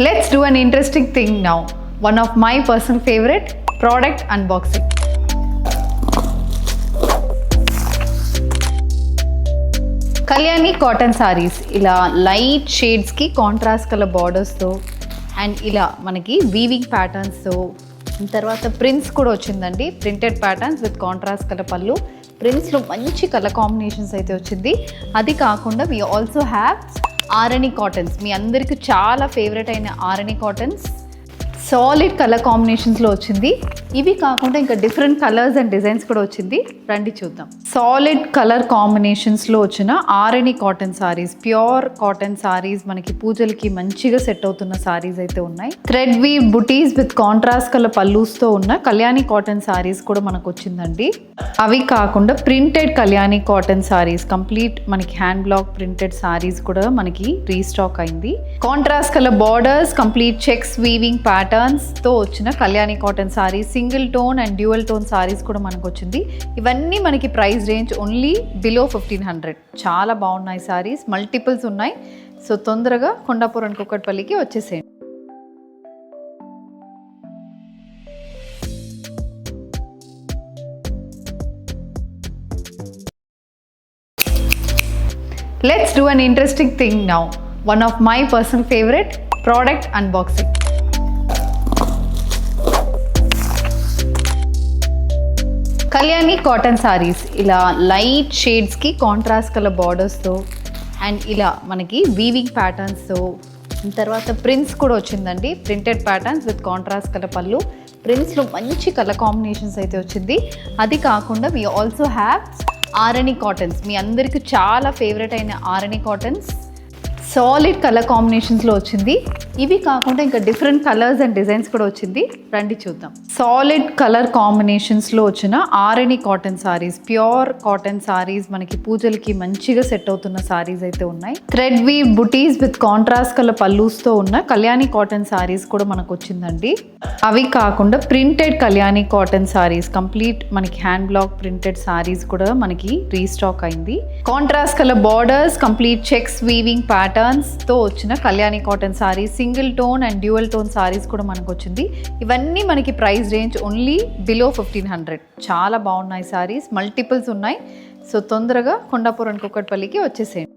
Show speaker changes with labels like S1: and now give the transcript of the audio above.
S1: Let's do an interesting thing now. One of my personal favorite product unboxing. Kalyani cotton saris ఇలా light షేడ్స్కి contrast colour బార్డర్స్తో and ఇలా మనకి weaving ప్యాటర్న్స్తో తర్వాత ప్రింట్స్ కూడా వచ్చిందండి. Printed patterns with contrast colour పళ్ళు, ప్రింట్స్లో మంచి కలర్ కాంబినేషన్స్ అయితే వచ్చింది. అది కాకుండా we also have Arani cottons. మీ అందరికీ చాలా ఫేవరెట్ అయిన ఆరణి కాటన్స్ సాలిడ్ కలర్ కాంబినేషన్స్లో వచ్చింది. ఇవి కాకుండా ఇంకా డిఫరెంట్ కలర్స్ అండ్ డిజైన్స్ కూడా వచ్చింది. రండి చూద్దాం. సాలిడ్ కలర్ కాంబినేషన్స్లో వచ్చిన Arani cotton saris, pure cotton saris, మనకి పూజలకి మంచిగా సెట్ అవుతున్న సారీస్ అయితే ఉన్నాయి. Thread weave butis with contrast colour పల్లూస్తో ఉన్న కళ్యాణి కాటన్ సారీస్ కూడా మనకు వచ్చిందండి. అవి కాకుండా printed Kalyani cotton saris, complete మనకి హ్యాండ్ బ్లాక్ ప్రింటెడ్ సారీస్ కూడా మనకి రీస్టాక్ అయింది. Contrast colour borders, complete checks weaving patterns తో వచ్చిన Kalyani cotton saris, single tone and dual tone saris కూడా మనకు వచ్చింది. ఇవన్నీ మనకి ప్రైస్ రేంజ్ ఓన్లీ బిలో 1500. చాలా బాగున్నాయి సారీస్, మల్టిపుల్స్ ఉన్నాయి. సో తొందరగా కొండాపూర్ అండ్ కుక్కట్పల్లికి వచ్చేసేయండి. Let's do an interesting thing now. One of my personal favorite product unboxing. Kalyani cotton saris ఇలా లైట్ షేడ్స్కి కాంట్రాస్ట్ కలర్ బార్డర్స్తో అండ్ ఇలా మనకి వీవింగ్ ప్యాటర్న్స్తో తర్వాత ప్రింట్స్ కూడా వచ్చిందండి. Printed patterns with contrast colour పళ్ళు, ప్రింట్స్లో మంచి కలర్ కాంబినేషన్స్ అయితే వచ్చింది. అది కాకుండా we also have Arani cottons. మీ అందరికీ చాలా ఫేవరెట్ అయిన ఆరణి కాటన్స్ సాలిడ్ కలర్ కాంబినేషన్స్లో వచ్చింది. ఇవి కాకుండా ఇంకా డిఫరెంట్ కలర్స్ అండ్ డిజైన్స్ కూడా వచ్చింది. రండి చూద్దాం. సాలిడ్ కలర్ కాంబినేషన్స్లో వచ్చిన Arani cotton saris, pure cotton saris, మనకి పూజలకి మంచిగా సెట్ అవుతున్న సారీస్ అయితే ఉన్నాయి. Thread weave butis with contrast colour పల్లూస్తో ఉన్న కళ్యాణి కాటన్ సారీస్ కూడా మనకు వచ్చిందండి. అవి కాకుండా printed Kalyani cotton saris, complete మనకి హ్యాండ్ బ్లాక్ ప్రింటెడ్ సారీస్ కూడా మనకి రీస్టాక్ అయింది. Contrast colour borders, complete checks weaving patterns తో వచ్చిన Kalyani cotton saris, single tone and dual tone saris కూడా మనకు వచ్చింది. ఇవన్నీ మనకి ప్రైస్ రేంజ్ ఓన్లీ బిలో 1500. చాలా బాగున్నాయి సారీస్, మల్టిపుల్స్ ఉన్నాయి. సో తొందరగా కొండాపూర్ అండ్ కుక్కట్పల్లికి వచ్చేసేయండి.